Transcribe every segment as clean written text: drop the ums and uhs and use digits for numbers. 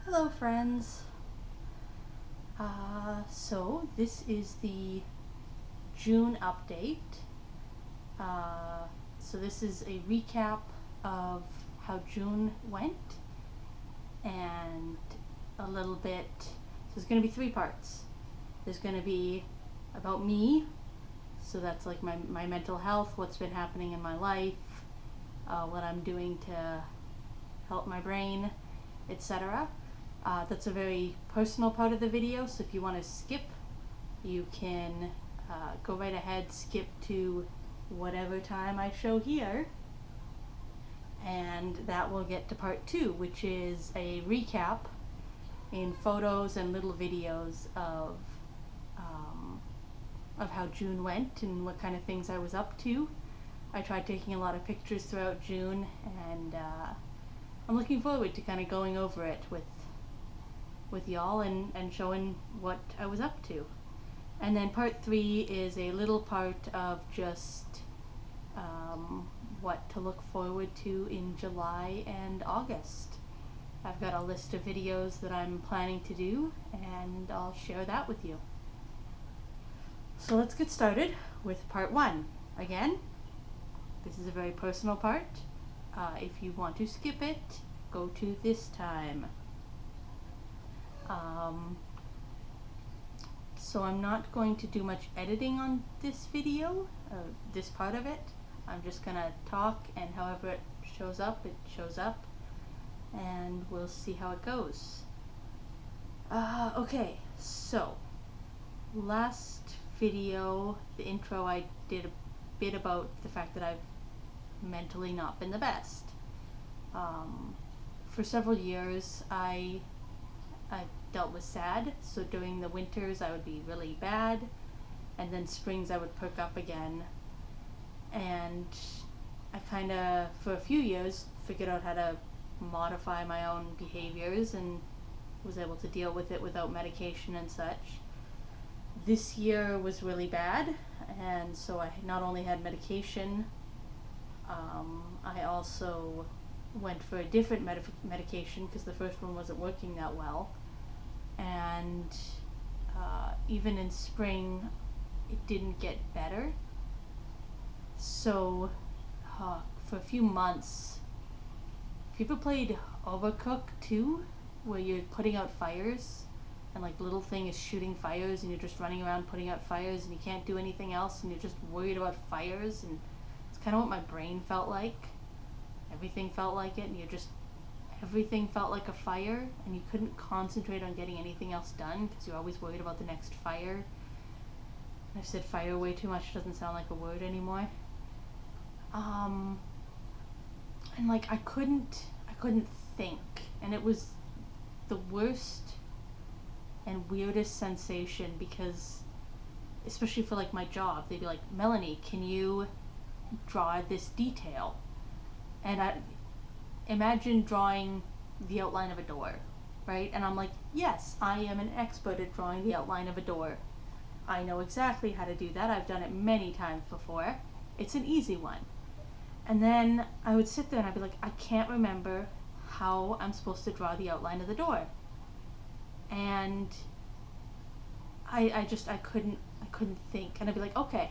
Hello friends. So this is the June update. So this is a recap of how June went and a little bit, so there's going to be 3 parts. There's going to be about me, so that's like my mental health, what's been happening in my life, what I'm doing to help my brain, etc. That's a very personal part of the video, so if you want to skip, you can go right ahead, skip to whatever time I show here, and that will get to part 2, which is a recap in photos and little videos of how June went and what kind of things I was up to. I tried taking a lot of pictures throughout June, and I'm looking forward to kind of going over it with y'all and showing what I was up to. And then part 3 is a little part of just what to look forward to in July and August. I've got a list of videos that I'm planning to do, and I'll share that with you. So let's get started with part 1. Again, this is a very personal part. If you want to skip it, go to this time. So I'm not going to do much editing on this video, this part of it. I'm just gonna talk, and however it shows up, and we'll see how it goes. Okay, so last video, the intro, I did a bit about the fact that I've mentally not been the best. For several years, I dealt with SAD, so during the winters I would be really bad, and then springs I would perk up again. And I kind of, for a few years, figured out how to modify my own behaviors and was able to deal with it without medication and such. This year was really bad, and so I not only had medication, I also went for a different medication because the first one wasn't working that well. And even in spring, it didn't get better. So for a few months, have you ever played Overcooked 2, where you're putting out fires and like the little thing is shooting fires and you're just running around putting out fires and you can't do anything else and you're just worried about fires? And it's kind of what my brain felt like. Everything felt like it, and everything felt like a fire, and you couldn't concentrate on getting anything else done because you're always worried about the next fire. I've said fire way too much, it doesn't sound like a word anymore. And like I couldn't think, and it was the worst and weirdest sensation, because especially for like my job, they'd be like, Melanie, can you draw this detail? And I imagine drawing the outline of a door, right? And I'm like, yes, I am an expert at drawing the outline of a door. I know exactly how to do that. I've done it many times before. It's an easy one. And then I would sit there and I'd be like, I can't remember how I'm supposed to draw the outline of the door. And I couldn't think. And I'd be like, okay,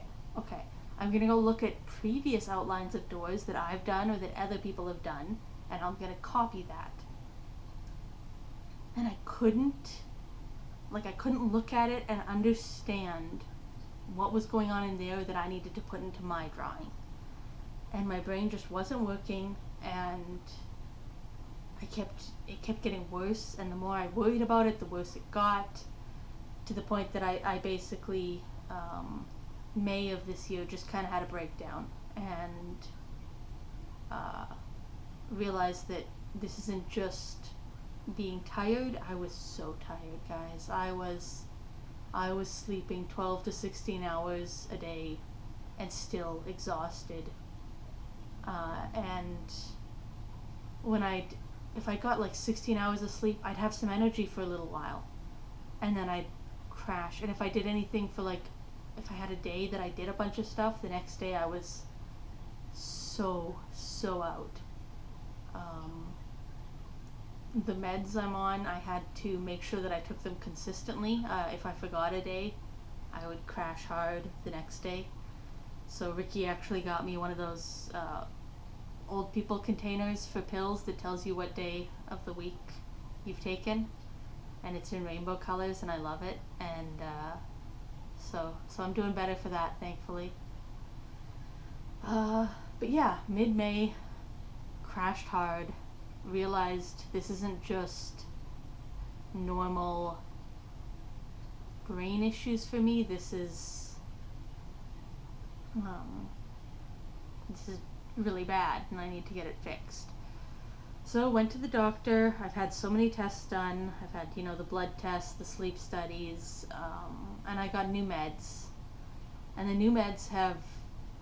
I'm gonna go look at previous outlines of doors that I've done or that other people have done, and I'm gonna copy that. And I couldn't look at it and understand what was going on in there that I needed to put into my drawing. And my brain just wasn't working, and it kept getting worse, and the more I worried about it, the worse it got, to the point that I basically, May of this year, just kind of had a breakdown and realized that this isn't just being tired. I was so tired, guys. I was sleeping 12 to 16 hours a day and still exhausted. And if I got like 16 hours of sleep, I'd have some energy for a little while, and then I'd crash. And if I did anything for if I had a day that I did a bunch of stuff, the next day I was so out. the meds I'm on, I had to make sure that I took them consistently. If I forgot a day, I would crash hard the next day. So Ricky actually got me one of those old people containers for pills that tells you what day of the week you've taken, and it's in rainbow colors, and I love it. And so I'm doing better for that, thankfully. But yeah, mid-May, crashed hard, realized this isn't just normal brain issues for me. This is really bad, and I need to get it fixed. So went to the doctor. I've had so many tests done. I've had, the blood tests, the sleep studies, and I got new meds. And the new meds have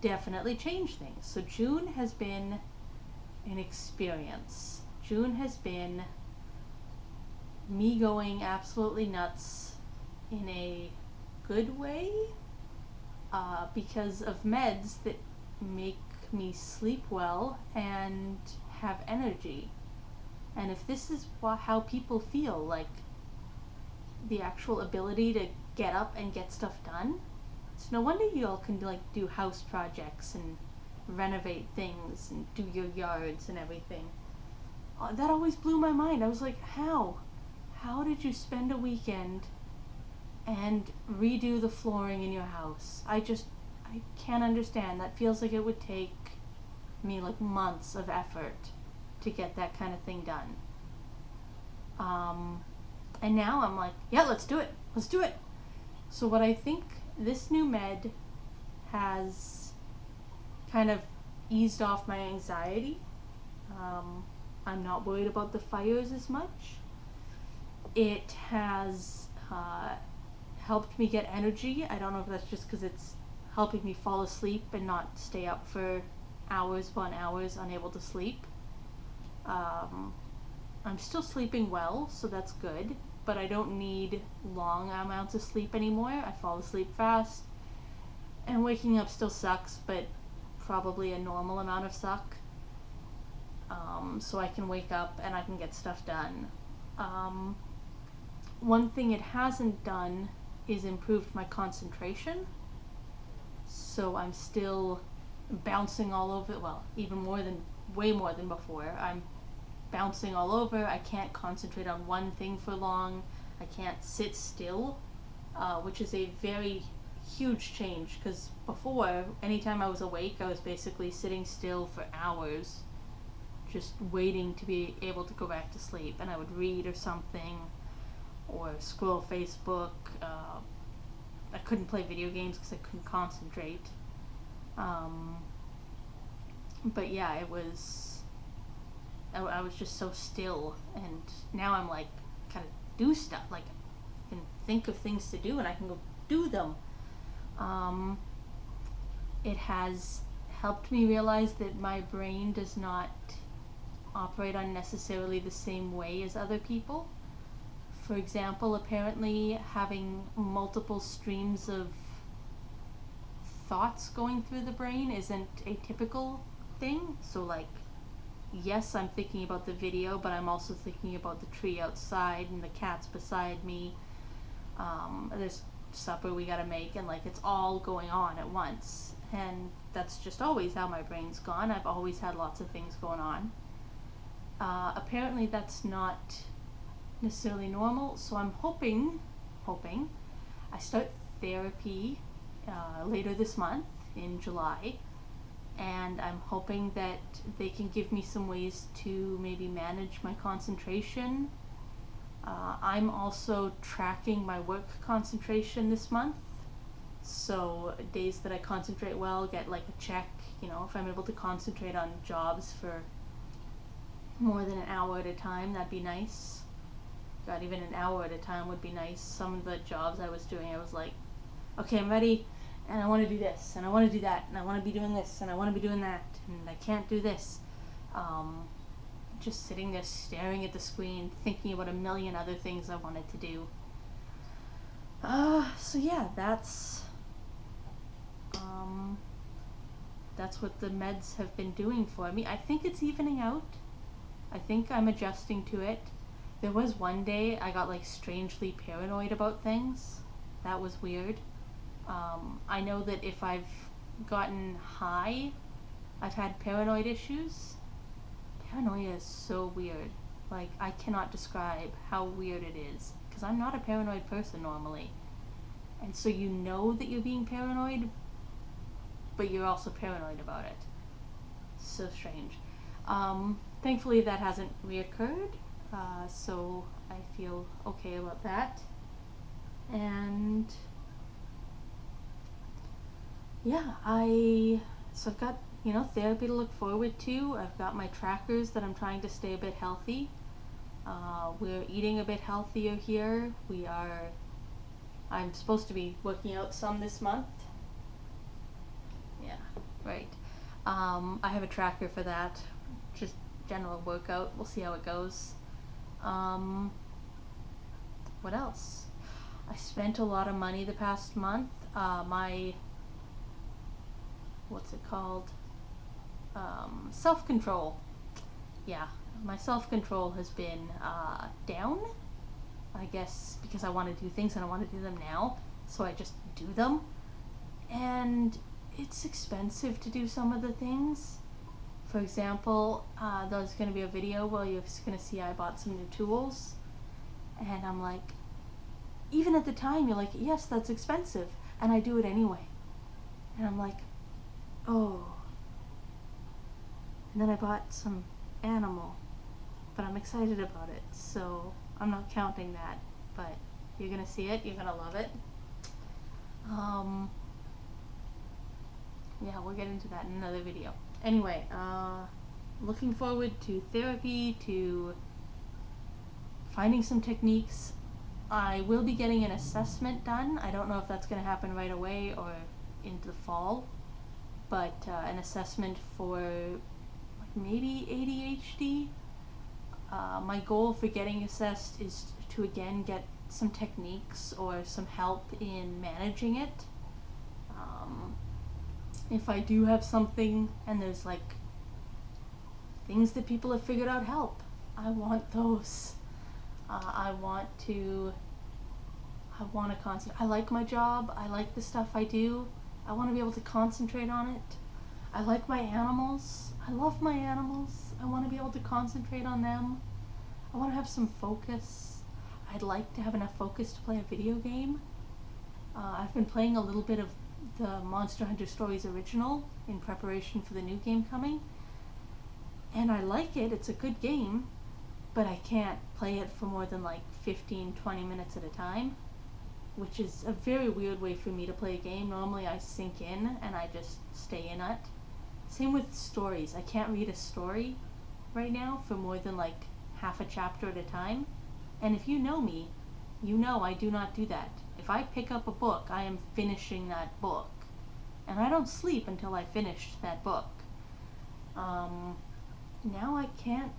definitely changed things. So June has been an experience. June has been me going absolutely nuts in a good way, because of meds that make me sleep well and have energy. And if this is how people feel, like the actual ability to get up and get stuff done, it's no wonder you all can do house projects and renovate things and do your yards and everything. That always blew my mind. I was like, how did you spend a weekend and redo the flooring in your house? I can't understand. That feels like it would take me like months of effort to get that kind of thing done. And now I'm like, yeah, let's do it. So what I think this new med has kind of eased off my anxiety. I'm not worried about the fires as much. It has helped me get energy. I don't know if that's just because it's helping me fall asleep and not stay up for hours upon hours unable to sleep. I'm still sleeping well, so that's good, but I don't need long amounts of sleep anymore. I fall asleep fast, and waking up still sucks, but probably a normal amount of suck. So I can wake up and I can get stuff done. One thing it hasn't done is improved my concentration. So I'm still bouncing all over, well, way more than before. I'm bouncing all over. I can't concentrate on one thing for long. I can't sit still, which is a very huge change, because before, anytime I was awake, I was basically sitting still for hours, just waiting to be able to go back to sleep, and I would read or something, or scroll Facebook. I couldn't play video games because I couldn't concentrate. But yeah, I was just so still, and now I'm like, kind of do stuff, like I can think of things to do and I can go do them. It has helped me realize that my brain does not operate on necessarily the same way as other people. For example, apparently having multiple streams of thoughts going through the brain isn't a typical thing. So like, yes, I'm thinking about the video, but I'm also thinking about the tree outside and the cats beside me. There's supper we gotta make, and like it's all going on at once. And that's just always how my brain's gone. I've always had lots of things going on. Apparently that's not necessarily normal, so I'm hoping I start therapy later this month in July, and I'm hoping that they can give me some ways to maybe manage my concentration. I'm also tracking my work concentration this month, so days that I concentrate well get like a check, if I'm able to concentrate on jobs for more than an hour at a time, that'd be nice. God, even an hour at a time would be nice. Some of the jobs I was doing, I was like, okay, I'm ready, and I want to do this, and I want to do that, and I want to be doing this, and I want to be doing that, and I can't do this. Just sitting there staring at the screen, thinking about a million other things I wanted to do. So yeah, that's what the meds have been doing for me. I think it's evening out. I think I'm adjusting to it. there was one day I got like strangely paranoid about things. That was weird. I know that if I've gotten high, I've had paranoid issues. Paranoia is so weird. Like, I cannot describe how weird it is, because I'm not a paranoid person normally. And so you know that you're being paranoid, but you're also paranoid about it. So strange. Thankfully that hasn't reoccurred, so I feel okay about that. And yeah, so I've got, therapy to look forward to. I've got my trackers that I'm trying to stay a bit healthy. We're eating a bit healthier here. I'm supposed to be working out some this month. Yeah, right. I have a tracker for that. Just general workout. We'll see how it goes. What else? I spent a lot of money the past month. What's it called? Self-control. Yeah, my self-control has been down, I guess, because I want to do things and I want to do them now, so I just do them. And it's expensive to do some of the things. For example, there's going to be a video where you're going to see I bought some new tools, and I'm like, even at the time you're like, yes, that's expensive, and I do it anyway. And I'm like, oh. And then I bought some animal, but I'm excited about it, so I'm not counting that, but you're gonna see it, you're gonna love it. Yeah, we'll get into that in another video. Anyway, looking forward to therapy, to finding some techniques. I will be getting an assessment done. I don't know if that's gonna happen right away or into the fall, but an assessment for maybe ADHD. My goal for getting assessed is to again get some techniques or some help in managing it. If I do have something and there's like things that people have figured out help, I want those. I want to concentrate. I like my job. I like the stuff I do. I want to be able to concentrate on it. I like my animals. I love my animals. I want to be able to concentrate on them. I want to have some focus. I'd like to have enough focus to play a video game. I've been playing a little bit of the Monster Hunter Stories original in preparation for the new game coming. And I like it. It's a good game, but I can't play it for more than like 15-20 minutes at a time, which is a very weird way for me to play a game. Normally I sink in and I just stay in it. Same with stories. I can't read a story right now for more than like half a chapter at a time. And if you know me, you know I do not do that. If I pick up a book, I am finishing that book. And I don't sleep until I finish that book. Now I can't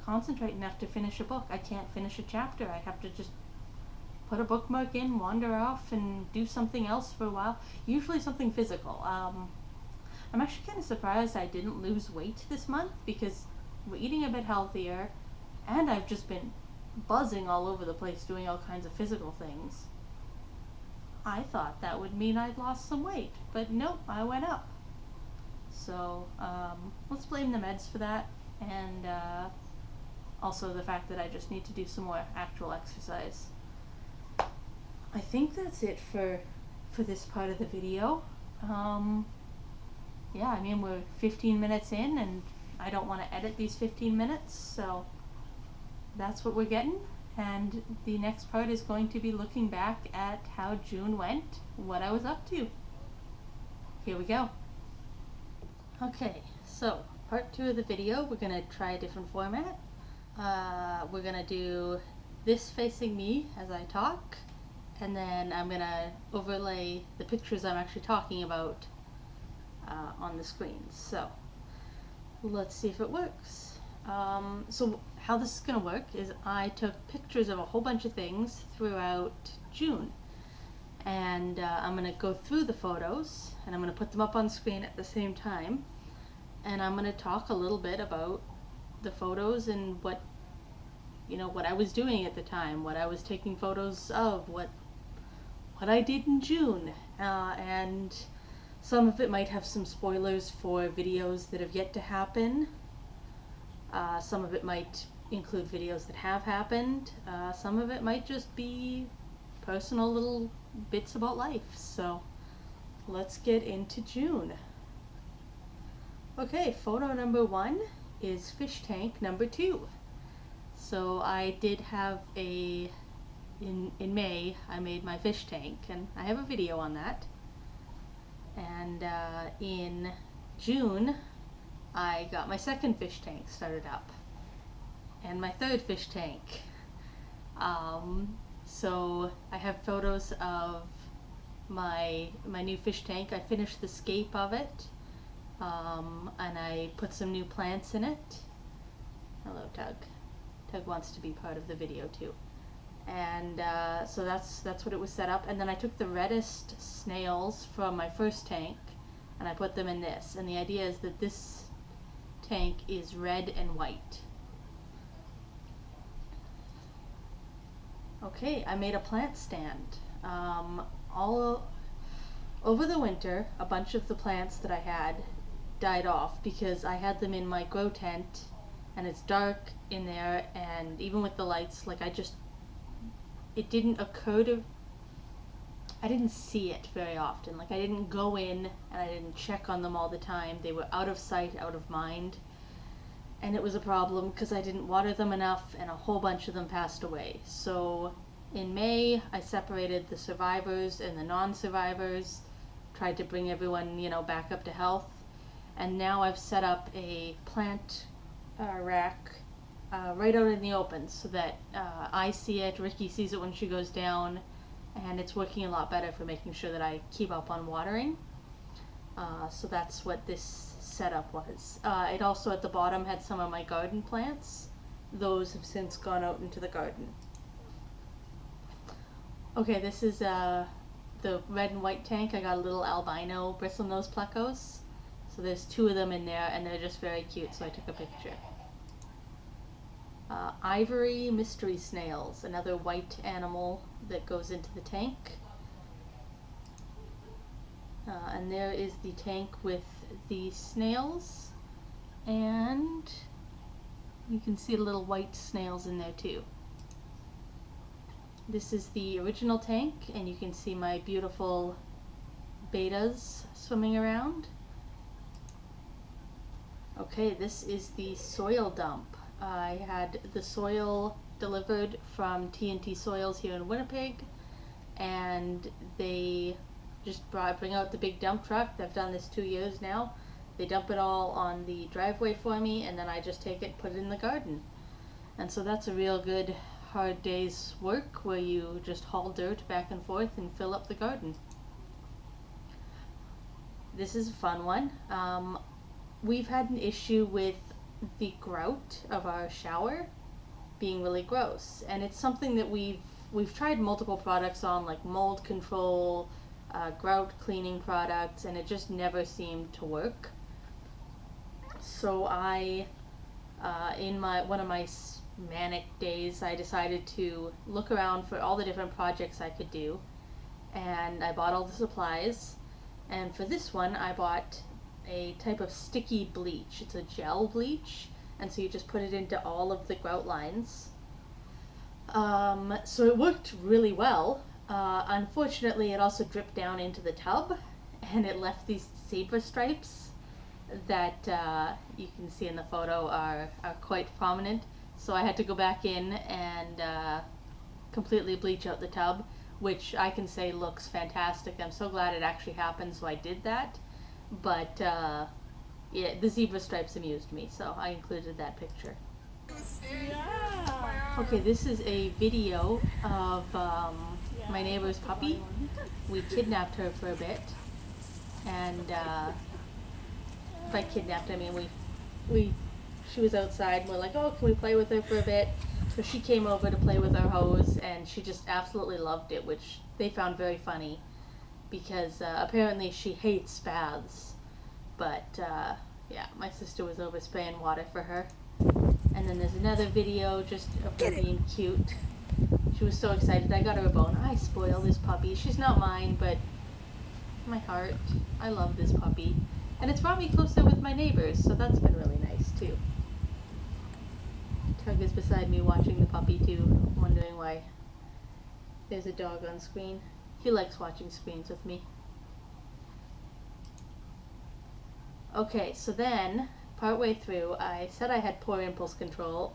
concentrate enough to finish a book. I can't finish a chapter. I have to just put a bookmark in, wander off, and do something else for a while. Usually something physical. I'm actually kind of surprised I didn't lose weight this month, because we're eating a bit healthier, and I've just been buzzing all over the place doing all kinds of physical things. I thought that would mean I'd lost some weight, but nope, I went up. So let's blame the meds for that, and also the fact that I just need to do some more actual exercise. I think that's it for this part of the video. Yeah, I mean, we're 15 minutes in, and I don't want to edit these 15 minutes, so that's what we're getting. And the next part is going to be looking back at how June went, what I was up to. Here we go. Okay, so part 2 of the video, we're going to try a different format. We're going to do this facing me as I talk, and then I'm going to overlay the pictures I'm actually talking about on the screen. So let's see if it works. So how this is going to work is I took pictures of a whole bunch of things throughout June, and I'm going to go through the photos, and I'm going to put them up on screen at the same time, and I'm going to talk a little bit about the photos and what you know, what I was doing at the time, what I was taking photos of, what I did in June, and some of it might have some spoilers for videos that have yet to happen. Some of it might include videos that have happened. Some of it might just be personal little bits about life. So let's get into June. Okay, photo number 1 is fish tank number 2. So I did have in May, I made my fish tank, and I have a video on that. And in June, I got my second fish tank started up, and my third fish tank. So I have photos of my new fish tank. I finished the scape of it, and I put some new plants in it. Hello, Tug. Tug wants to be part of the video too. And so that's what it was set up. And then I took the reddest snails from my first tank and I put them in this. And the idea is that this tank is red and white. Okay, I made a plant stand. All over the winter, a bunch of the plants that I had died off because I had them in my grow tent and it's dark in there, and even with the lights, like it didn't occur to, I didn't see it very often. Like I didn't go in and I didn't check on them all the time. They were out of sight, out of mind. And it was a problem because I didn't water them enough and a whole bunch of them passed away. So in May, I separated the survivors and the non-survivors, tried to bring everyone, you know, back up to health. And now I've set up a plant rack right out in the open so that I see it, Ricky sees it when she goes down, and it's working a lot better for making sure that I keep up on watering. So that's what this setup was. It also at the bottom had some of my garden plants. Those have since gone out into the garden. Okay, this is the red and white tank. I got a little albino bristlenose plecos. So there's 2 of them in there and they're just very cute, so I took a picture. Ivory mystery snails, another white animal that goes into the tank. And there is the tank with the snails, and you can see little white snails in there too. This is the original tank, and you can see my beautiful bettas swimming around. Okay, this is the soil dump. I had the soil delivered from TNT Soils here in Winnipeg, and they just bring out the big dump truck. They've done this 2 years now. They dump it all on the driveway for me, and then I just take it, put it in the garden. And so that's a real good hard day's work where you just haul dirt back and forth and fill up the garden. This is a fun one. We've had an issue with the grout of our shower being really gross, and it's something that we've tried multiple products on, like mold control, grout cleaning products, and it just never seemed to work. So I, in one of my manic days, I decided to look around for all the different projects I could do, and I bought all the supplies. And for this one, I bought a type of sticky bleach. It's a gel bleach, and so you just put it into all of the grout lines. So it worked really well. Unfortunately, it also dripped down into the tub, and it left these zebra stripes that you can see in the photo are quite prominent. So I had to go back in and completely bleach out the tub, which I can say looks fantastic. I'm so glad it actually happened, so I did that. But yeah, the zebra stripes amused me, so I included that picture. Yeah. Okay, this is a video of my neighbor's puppy. We kidnapped her for a bit, and by kidnapped I mean she was outside and we're like, oh, can we play with her for a bit? So she came over to play with our hose, and she just absolutely loved it, which they found very funny because apparently she hates baths. But yeah, my sister was over spraying water for her. And then there's another video just of her being cute. She was so excited. I got her a bone. I spoil this puppy. She's not mine, but my heart. I love this puppy. And it's brought me closer with my neighbors, so that's been really nice too. Tug is beside me watching the puppy too, wondering why there's a dog on screen. He likes watching screens with me. Okay, so then, partway through, I said I had poor impulse control.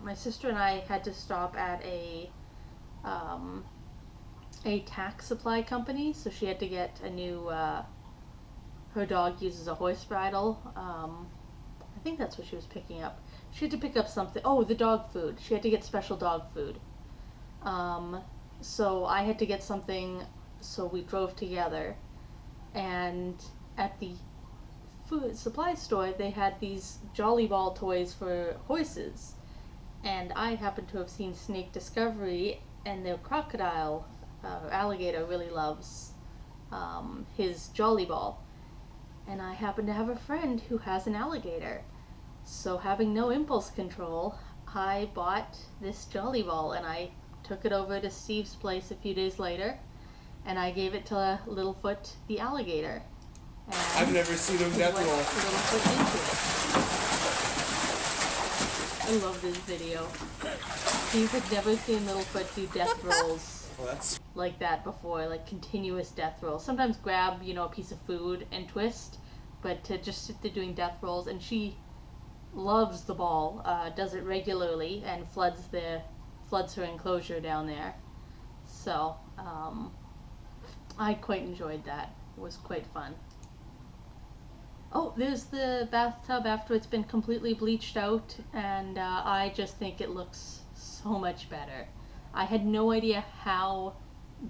My sister and I had to stop at a tack supply company, so she had to get a new, her dog uses a horse bridle. I think that's what she was picking up. She had to pick up something, oh, the dog food. She had to get special dog food. So I had to get something, so we drove together, and at the food supply store they had these Jolly Ball toys for horses, and I happened to have seen Snake Discovery, and their crocodile, alligator, really loves his Jolly Ball, and I happen to have a friend who has an alligator, so having no impulse control, I bought this Jolly Ball and I took it over to Steve's place a few days later, and I gave it to Littlefoot the alligator. And I've never seen him death roll. Littlefoot into it. I love this video. Steve had never seen Littlefoot do death rolls like that before, like continuous death rolls. Sometimes grab, a piece of food and twist, but to just sit there doing death rolls, and she loves the ball, does it regularly, and floods her enclosure down there. So, I quite enjoyed that. It was quite fun. Oh, there's the bathtub after it's been completely bleached out, and I just think it looks so much better. I had no idea how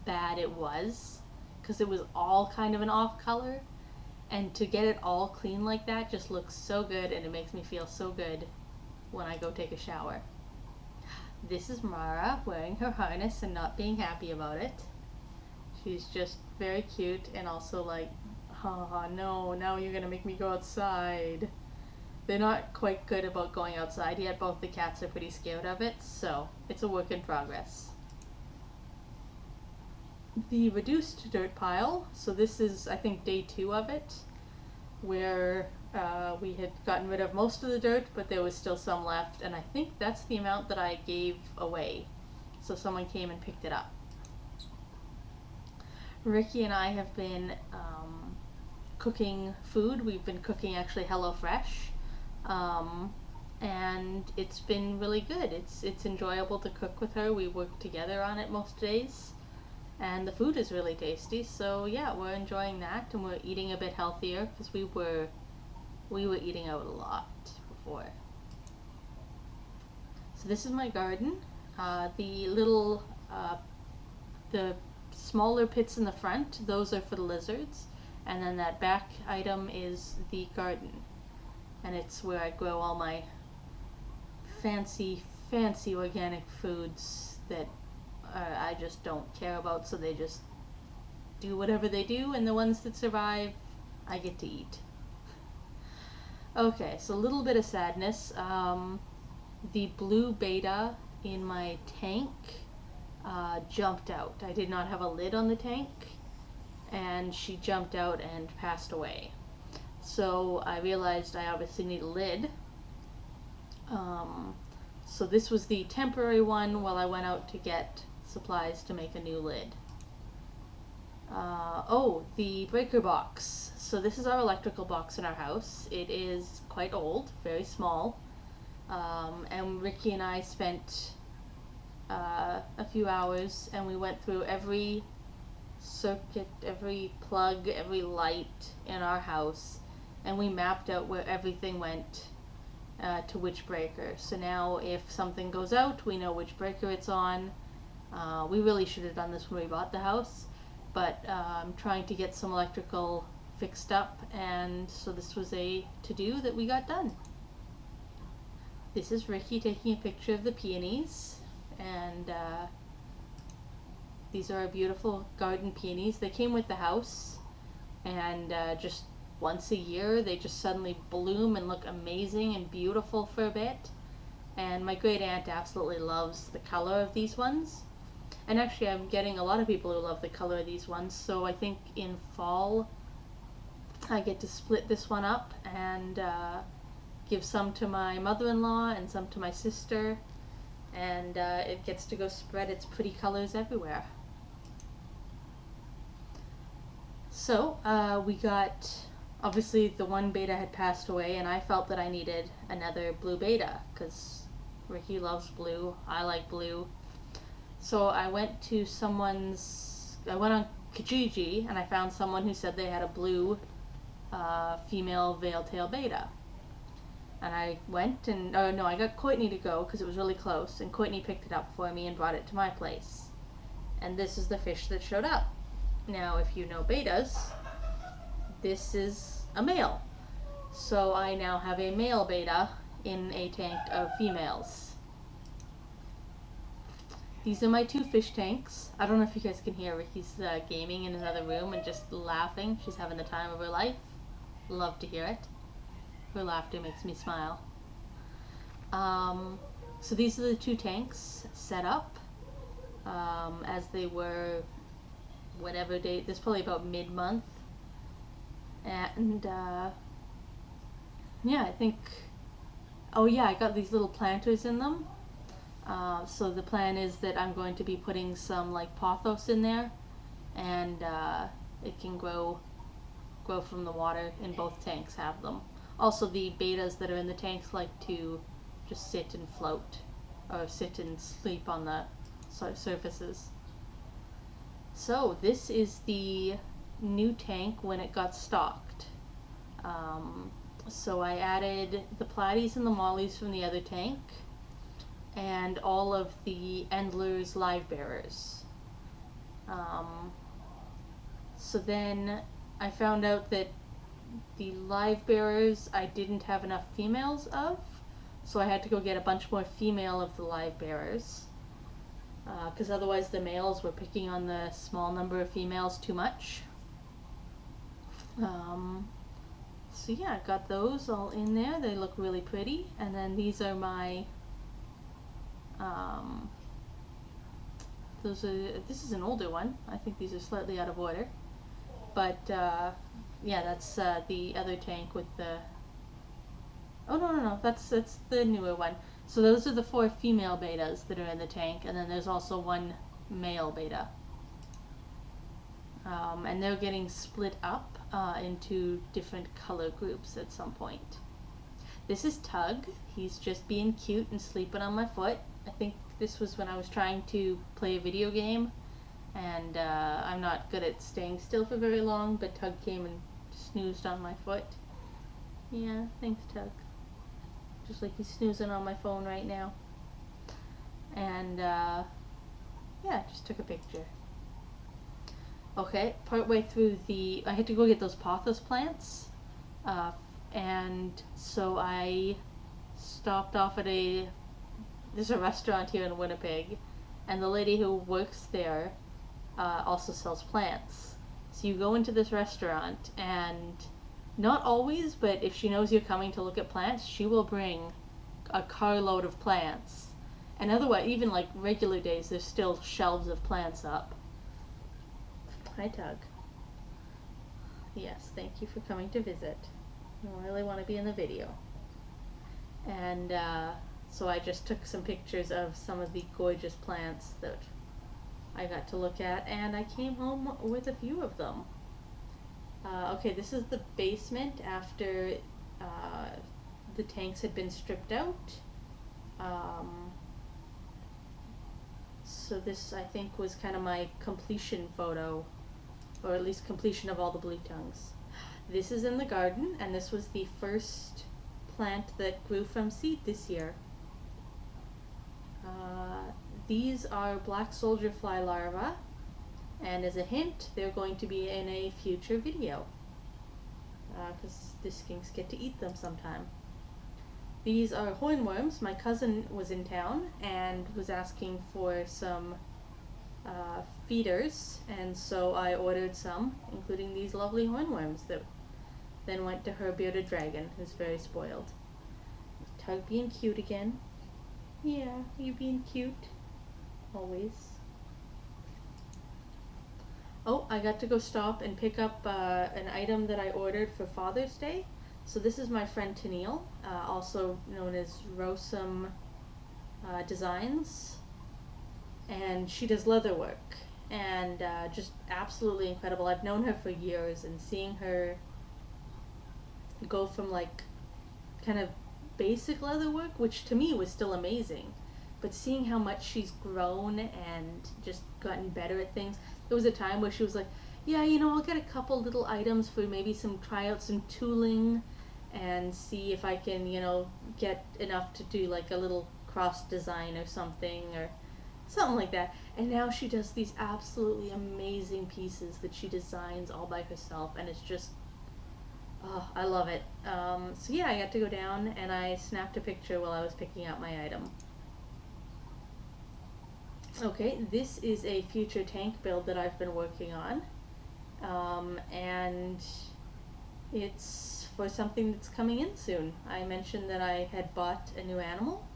bad it was, because it was all kind of an off color, and to get it all clean like that just looks so good, and it makes me feel so good when I go take a shower. This is Mara wearing her harness and not being happy about it. She's just very cute and also like, oh no, now you're gonna make me go outside. They're not quite good about going outside yet. Both the cats are pretty scared of it, so it's a work in progress. The reduced dirt pile, so this is I think day 2 of it, where we had gotten rid of most of the dirt, but there was still some left, and I think that's the amount that I gave away. So someone came and picked it up. Ricky and I have been cooking food. We've been cooking actually HelloFresh, and it's been really good. It's enjoyable to cook with her. We work together on it most days, and the food is really tasty. So yeah, we're enjoying that, and we're eating a bit healthier because we were eating out a lot before. So this is my garden. The little the smaller pits in the front, those are for the lizards, and then that back item is the garden, and it's where I grow all my fancy organic foods that I just don't care about, so they just do whatever they do, and the ones that survive I get to eat. Okay, so a little bit of sadness. The blue betta in my tank jumped out. I did not have a lid on the tank, and she jumped out and passed away. So I realized I obviously need a lid. So this was the temporary one while I went out to get supplies to make a new lid. Oh, the breaker box. So this is our electrical box in our house. It is quite old, very small, and Ricky and I spent a few hours, and we went through every circuit, every plug, every light in our house, and we mapped out where everything went to which breaker. So now if something goes out, we know which breaker it's on. We really should have done this when we bought the house, but I'm trying to get some electrical fixed up, and so this was a to-do that we got done. This is Ricky taking a picture of the peonies, and these are our beautiful garden peonies. They came with the house, and just once a year they just suddenly bloom and look amazing and beautiful for a bit. and my great aunt absolutely loves the color of these ones. And actually I'm getting a lot of people who love the color of these ones, so I think in fall I get to split this one up and give some to my mother-in-law and some to my sister, and it gets to go spread its pretty colors everywhere. So we got, obviously the one betta had passed away, and I felt that I needed another blue betta because Ricky loves blue, I like blue. So I went on Kijiji and I found someone who said they had a blue female veil-tail betta. And I went and, oh no, I got Courtney to go because it was really close, and Courtney picked it up for me and brought it to my place. And this is the fish that showed up. Now, if you know bettas, this is a male. So I now have a male betta in a tank of females. These are my two fish tanks. I don't know if you guys can hear Ricky's gaming in another room and just laughing. She's having the time of her life. Love to hear it. Her laughter makes me smile. So these are the two tanks set up as they were whatever date. This is probably about mid-month. And yeah, I think, oh yeah, I got these little planters in them. So the plan is that I'm going to be putting some like pothos in there, and it can grow from the water in both tanks, have them. Also, the bettas that are in the tanks like to just sit and float, or sit and sleep on the surfaces. So this is the new tank when it got stocked. So I added the platies and the mollies from the other tank, and all of the Endler's live bearers. So then I found out that the live bearers I didn't have enough females of, so I had to go get a bunch more female of the live bearers, because otherwise the males were picking on the small number of females too much. So yeah, I got those all in there. They look really pretty. And then these are my this is an older one. I think these are slightly out of order, but yeah, that's the other tank with the, oh no, that's the newer one. So those are the 4 female bettas that are in the tank, and then there's also 1 male betta, and they're getting split up into different color groups at some point. This is Tug. He's just being cute and sleeping on my foot. I think this was when I was trying to play a video game, and I'm not good at staying still for very long, but Tug came and snoozed on my foot. Yeah, thanks Tug. Just like he's snoozing on my phone right now. And yeah, just took a picture. Okay, partway through I had to go get those pothos plants, and so I stopped off at there's a restaurant here in Winnipeg, and the lady who works there also sells plants. So you go into this restaurant, and not always, but if she knows you're coming to look at plants, she will bring a carload of plants. And otherwise, even like regular days, there's still shelves of plants up. Hi, Tug. Yes, thank you for coming to visit. I really want to be in the video. And so I just took some pictures of some of the gorgeous plants that I got to look at, and I came home with a few of them. Okay, this is the basement after the tanks had been stripped out. So this, I think, was kind of my completion photo, or at least completion of all the blue tongues. This is in the garden, and this was the first plant that grew from seed this year. These are black soldier fly larvae, and as a hint, they're going to be in a future video, because the skinks get to eat them sometime. These are hornworms. My cousin was in town and was asking for some feeders, and so I ordered some, including these lovely hornworms that then went to her bearded dragon, who's very spoiled. Tug being cute again. Yeah, you being cute. Always. Oh, I got to go stop and pick up an item that I ordered for Father's Day. So this is my friend Tennille, also known as Rosum Designs, and she does leather work, and just absolutely incredible. I've known her for years, and seeing her go from like kind of basic leather work, which to me was still amazing, but seeing how much she's grown and just gotten better at things. There was a time where she was like, yeah, you know, I'll get a couple little items for maybe try out some tooling and see if I can, you know, get enough to do like a little cross design or something like that. And now she does these absolutely amazing pieces that she designs all by herself, and it's just, oh, I love it. So yeah, I got to go down and I snapped a picture while I was picking out my item. Okay, this is a future tank build that I've been working on, and it's for something that's coming in soon. I mentioned that I had bought a new animal,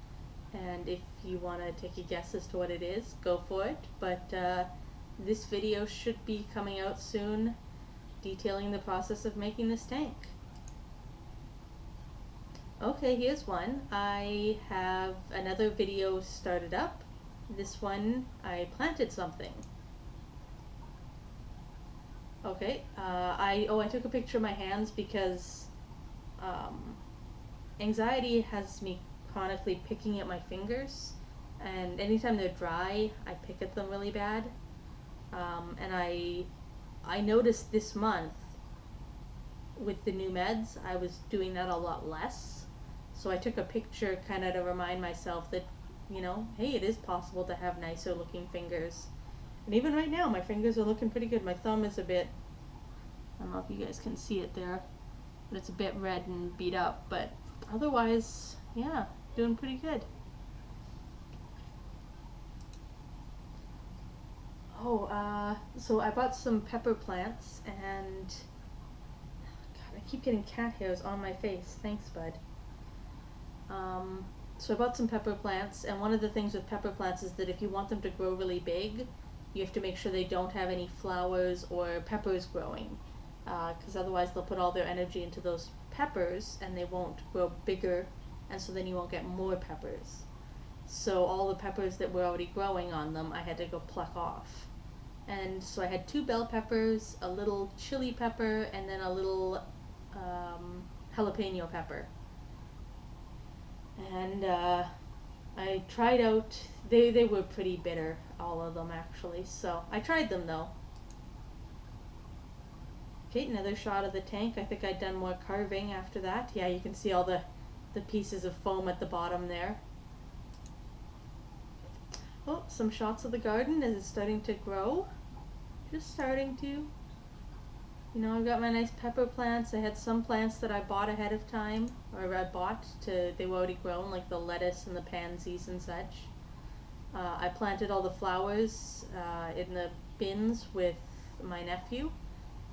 and if you want to take a guess as to what it is, go for it. But this video should be coming out soon, detailing the process of making this tank. Okay, here's one. I have another video started up. This one, I planted something. Okay, I took a picture of my hands because anxiety has me chronically picking at my fingers, and anytime they're dry, I pick at them really bad. And I noticed this month with the new meds, I was doing that a lot less. So I took a picture kind of to remind myself that, you know, hey, it is possible to have nicer looking fingers. And even right now, my fingers are looking pretty good. My thumb is a bit, I don't know if you guys can see it there, but it's a bit red and beat up. But otherwise, yeah, doing pretty good. Oh, so I bought some pepper plants, and God, I keep getting cat hairs on my face. Thanks, bud. So I bought some pepper plants, and one of the things with pepper plants is that if you want them to grow really big, you have to make sure they don't have any flowers or peppers growing, because otherwise they'll put all their energy into those peppers and they won't grow bigger, and so then you won't get more peppers. So all the peppers that were already growing on them, I had to go pluck off. And so I had 2 bell peppers, a little chili pepper, and then a little jalapeno pepper. And I tried out, they were pretty bitter, all of them actually, so I tried them though. Okay, another shot of the tank. I think I'd done more carving after that. Yeah, you can see all the pieces of foam at the bottom there. Oh, some shots of the garden as it's starting to grow. Just starting to. You know, I've got my nice pepper plants. I had some plants that I bought ahead of time, or they were already grown, like the lettuce and the pansies and such. I planted all the flowers in the bins with my nephew,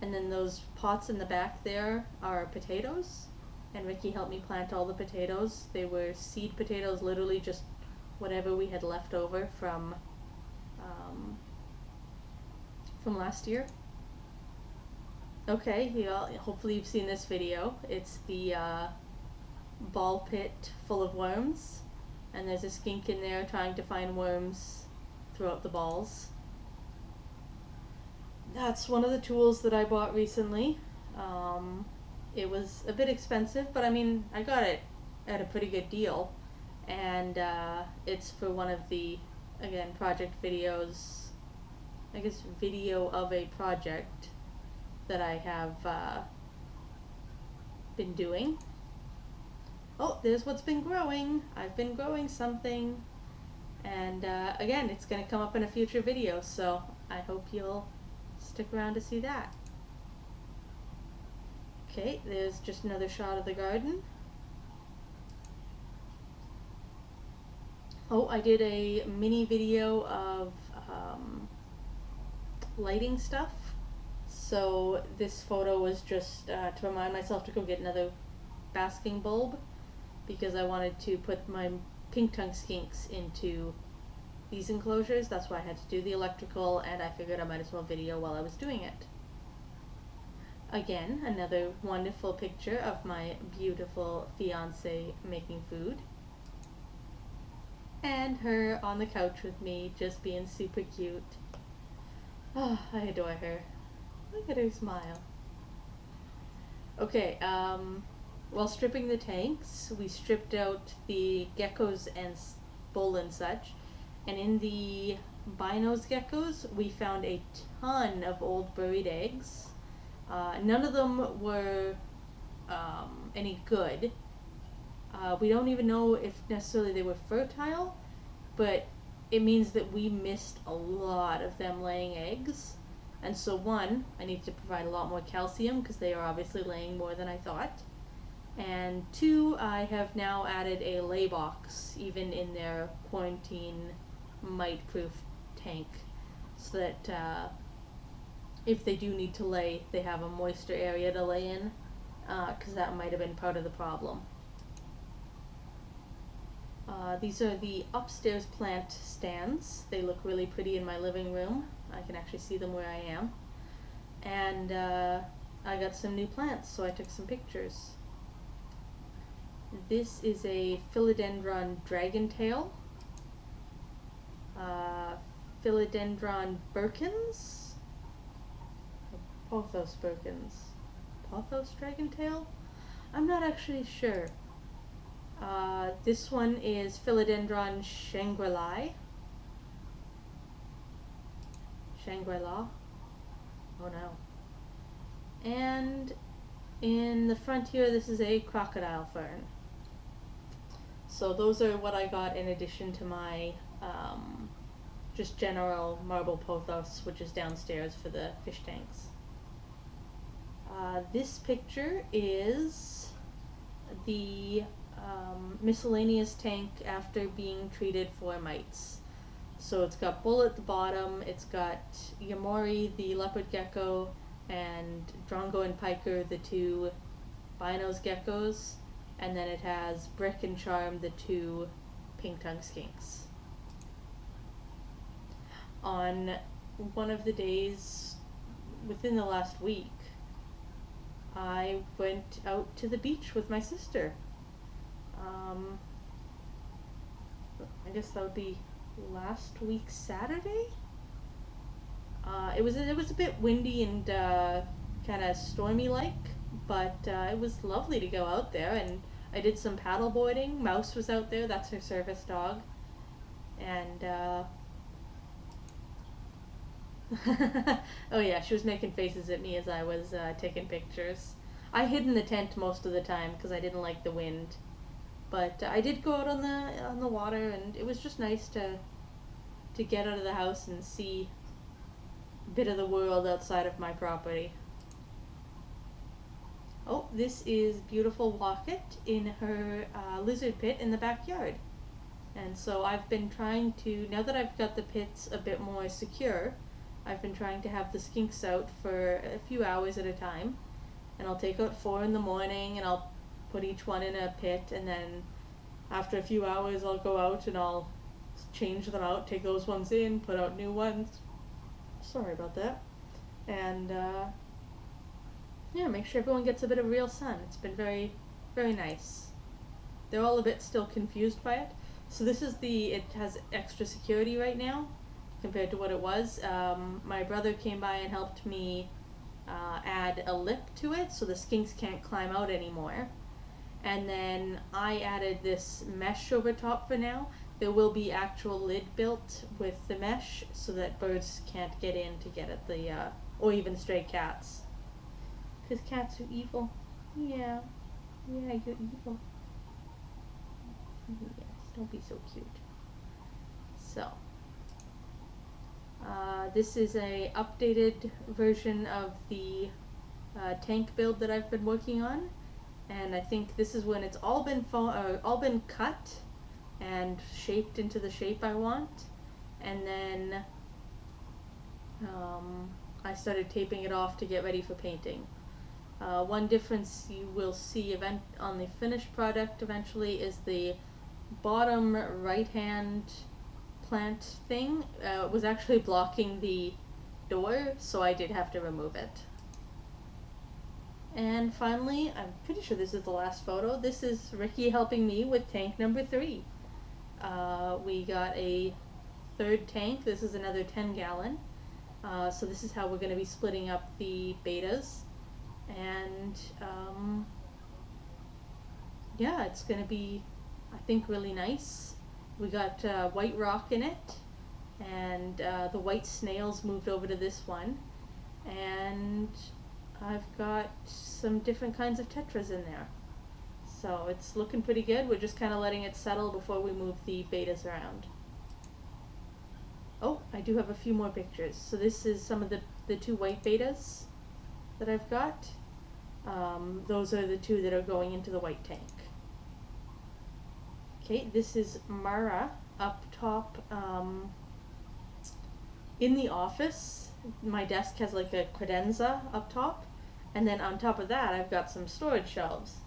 and then those pots in the back there are potatoes, and Ricky helped me plant all the potatoes. They were seed potatoes, literally just whatever we had left over from last year. Okay, hopefully you've seen this video. It's the ball pit full of worms, and there's a skink in there trying to find worms throughout the balls. That's one of the tools that I bought recently. It was a bit expensive, but I mean, I got it at a pretty good deal, and it's for one of the, again, project videos, I guess video of a project that I have been doing. Oh, there's what's been growing. I've been growing something, and again, it's going to come up in a future video, so I hope you'll stick around to see that. Okay, there's just another shot of the garden. Oh, I did a mini video of lighting stuff. So this photo was just to remind myself to go get another basking bulb, because I wanted to put my pink tongue skinks into these enclosures. That's why I had to do the electrical, and I figured I might as well video while I was doing it. Again, another wonderful picture of my beautiful fiance making food. And her on the couch with me, just being super cute. Oh, I adore her. Look at her smile. Okay, while stripping the tanks, we stripped out the geckos and bull and such. And in the binos geckos, we found a ton of old buried eggs. None of them were any good. We don't even know if necessarily they were fertile, but it means that we missed a lot of them laying eggs. And so one, I need to provide a lot more calcium because they are obviously laying more than I thought. And two, I have now added a lay box even in their quarantine mite-proof tank so that if they do need to lay, they have a moister area to lay in, because that might have been part of the problem. These are the upstairs plant stands. They look really pretty in my living room. I can actually see them where I am. And I got some new plants, so I took some pictures. This is a philodendron dragontail. Philodendron Birkins? Pothos Birkins. Pothos dragontail? I'm not actually sure. This one is Philodendron Shangri-La. Shangri-La? Oh no. And in the front here, this is a crocodile fern. So those are what I got in addition to my just general marble pothos, which is downstairs for the fish tanks. This picture is the miscellaneous tank after being treated for mites. So it's got bull at the bottom, it's got Yamori, the leopard gecko, and Drongo and Piker, the two binos geckos, and then it has Brick and Charm, the two pink tongue skinks. On one of the days within the last week, I went out to the beach with my sister. I guess that would be last week Saturday. It was a bit windy and kind of stormy like, but it was lovely to go out there, and I did some paddle boarding. Mouse was out there, that's her service dog, and oh yeah, she was making faces at me as I was taking pictures. I hid in the tent most of the time because I didn't like the wind, but I did go out on the water, and it was just nice to get out of the house and see a bit of the world outside of my property. Oh, this is beautiful Wocket in her lizard pit in the backyard. And so I've been trying to, now that I've got the pits a bit more secure, I've been trying to have the skinks out for a few hours at a time. And I'll take out 4 in the morning, and I'll put each one in a pit, and then after a few hours I'll go out and I'll change them out, take those ones in, put out new ones. Sorry about that. And yeah, make sure everyone gets a bit of real sun. It's been very, very nice. They're all a bit still confused by it. So this is it has extra security right now compared to what it was. My brother came by and helped me add a lip to it so the skinks can't climb out anymore. And then I added this mesh over top for now. There will be actual lid built with the mesh so that birds can't get in to get at the, or even stray cats. Because cats are evil. Yeah. Yeah, you're evil. Yes, don't be so cute. So, this is a updated version of the tank build that I've been working on. And I think this is when it's all been cut and shaped into the shape I want, and then I started taping it off to get ready for painting. One difference you will see on the finished product eventually is the bottom right hand plant thing was actually blocking the door, so I did have to remove it. And finally, I'm pretty sure this is the last photo. This is Ricky helping me with tank number 3. We got a third tank. This is another 10-gallon. So this is how we're going to be splitting up the betas. And yeah, it's going to be, I think, really nice. We got white rock in it, and the white snails moved over to this one. And I've got some different kinds of tetras in there. So it's looking pretty good. We're just kind of letting it settle before we move the betas around. Oh, I do have a few more pictures. So this is some of the 2 white betas that I've got. Those are the 2 that are going into the white tank. Okay, this is Mara up top in the office. My desk has like a credenza up top, and then on top of that I've got some storage shelves.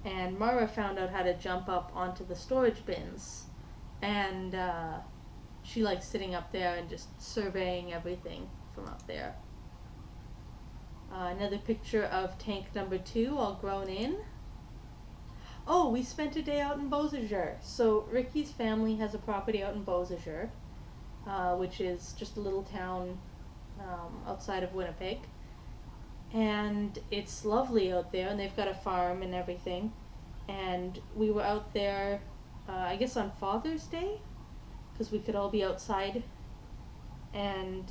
And Mara found out how to jump up onto the storage bins, and she likes sitting up there and just surveying everything from up there. Another picture of tank number 2 all grown in. Oh, we spent a day out in Beausejour. So Ricky's family has a property out in Beausejour, which is just a little town outside of Winnipeg. And it's lovely out there, and they've got a farm and everything. And we were out there, I guess on Father's Day, because we could all be outside. And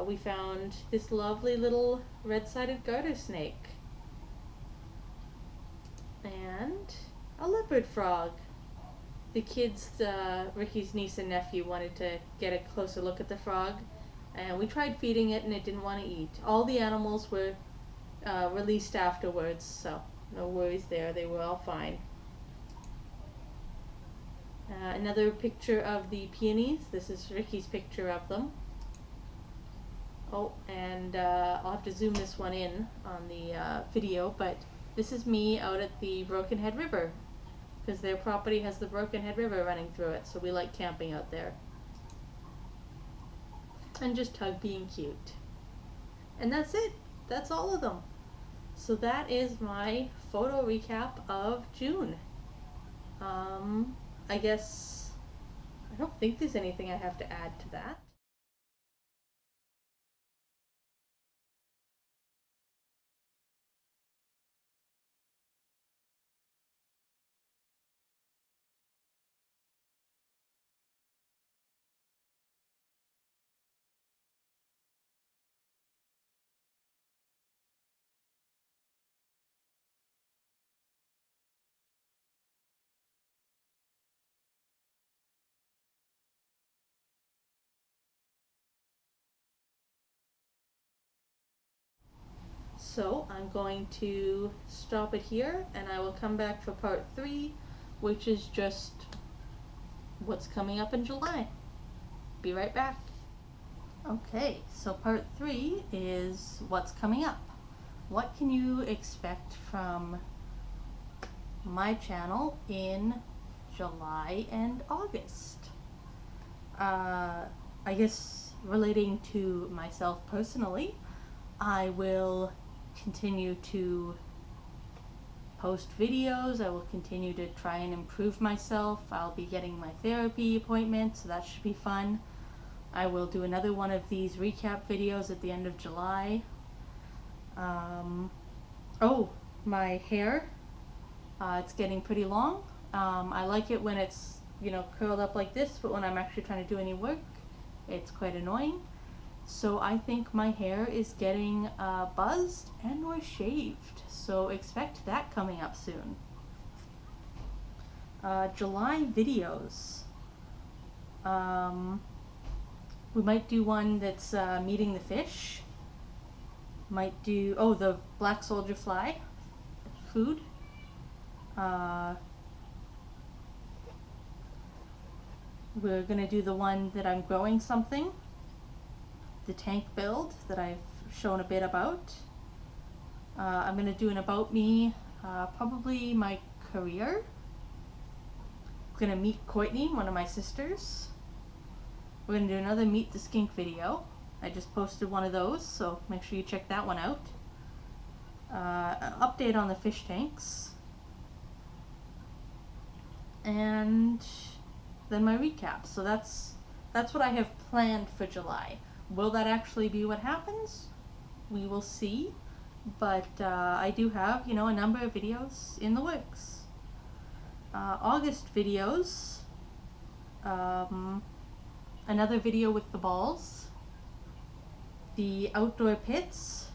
we found this lovely little red-sided garter snake. And a leopard frog. The kids, Ricky's niece and nephew, wanted to get a closer look at the frog, and we tried feeding it and it didn't want to eat. All the animals were released afterwards, so no worries there, they were all fine. Another picture of the peonies. This is Ricky's picture of them. Oh, and I'll have to zoom this one in on the video, but this is me out at the Broken Head River, because their property has the Broken Head River running through it, so we like camping out there. And just Tug being cute. And that's it. That's all of them. So that is my photo recap of June. I guess I don't think there's anything I have to add to that. So I'm going to stop it here, and I will come back for part 3, which is just what's coming up in July. Be right back. Okay, so part 3 is what's coming up. What can you expect from my channel in July and August? I guess relating to myself personally, I will continue to post videos. I will continue to try and improve myself. I'll be getting my therapy appointment, so that should be fun. I will do another one of these recap videos at the end of July. Oh, my hair, it's getting pretty long. I like it when it's, you know, curled up like this, but when I'm actually trying to do any work, it's quite annoying. So I think my hair is getting buzzed and or shaved, so expect that coming up soon. July videos. We might do one that's meeting the fish. Might do, oh, the black soldier fly food. We're gonna do the one that I'm growing something. The tank build that I've shown a bit about. I'm going to do an about me, probably my career, gonna meet Courtney, one of my sisters. We're gonna do another Meet the Skink video. I just posted one of those, so make sure you check that one out. An update on the fish tanks. And then my recap. So that's what I have planned for July. Will that actually be what happens? We will see. But I do have, you know, a number of videos in the works. August videos. Another video with the balls. The outdoor pits.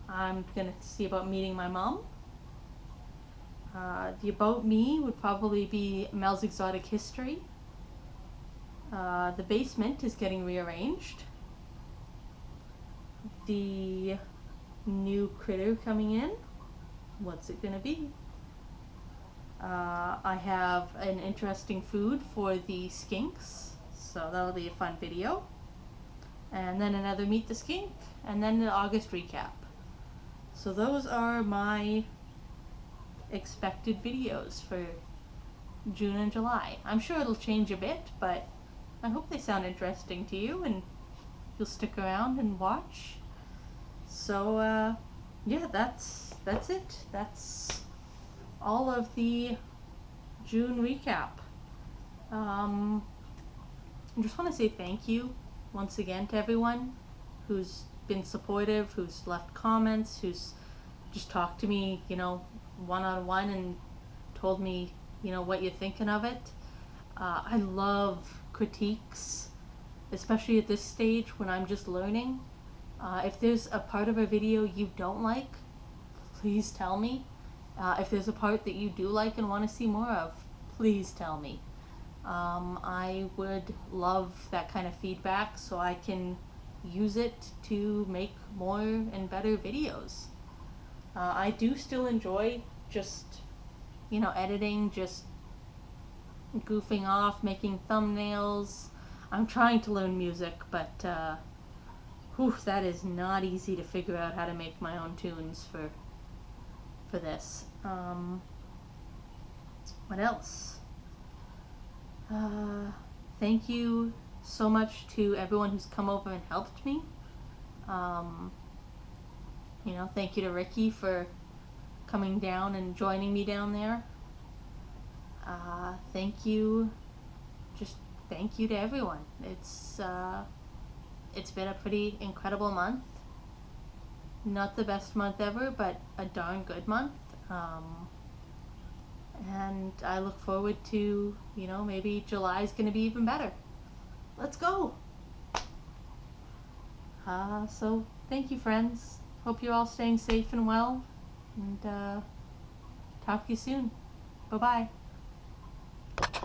I'm gonna see about meeting my mom. The About Me would probably be Mel's Exotic History. The basement is getting rearranged. The new critter coming in. What's it gonna be? I have an interesting food for the skinks, so that'll be a fun video. And then another Meet the Skink, and then the August recap. So those are my expected videos for June and July. I'm sure it'll change a bit, but I hope they sound interesting to you and you'll stick around and watch. So yeah, that's it. That's all of the June recap. I just want to say thank you once again to everyone who's been supportive, who's left comments, who's just talked to me, you know, one-on-one and told me, you know, what you're thinking of it. I love critiques, especially at this stage when I'm just learning. If there's a part of a video you don't like, please tell me. If there's a part that you do like and want to see more of, please tell me. I would love that kind of feedback so I can use it to make more and better videos. I do still enjoy just, you know, editing, just goofing off, making thumbnails. I'm trying to learn music, but that is not easy to figure out how to make my own tunes for this. What else? Thank you so much to everyone who's come over and helped me. You know, thank you to Ricky for coming down and joining me down there. Thank you to everyone. It's been a pretty incredible month. Not the best month ever, but a darn good month. And I look forward to, you know, maybe July's gonna be even better. Let's go! So thank you, friends. Hope you're all staying safe and well, and talk to you soon. Bye-bye.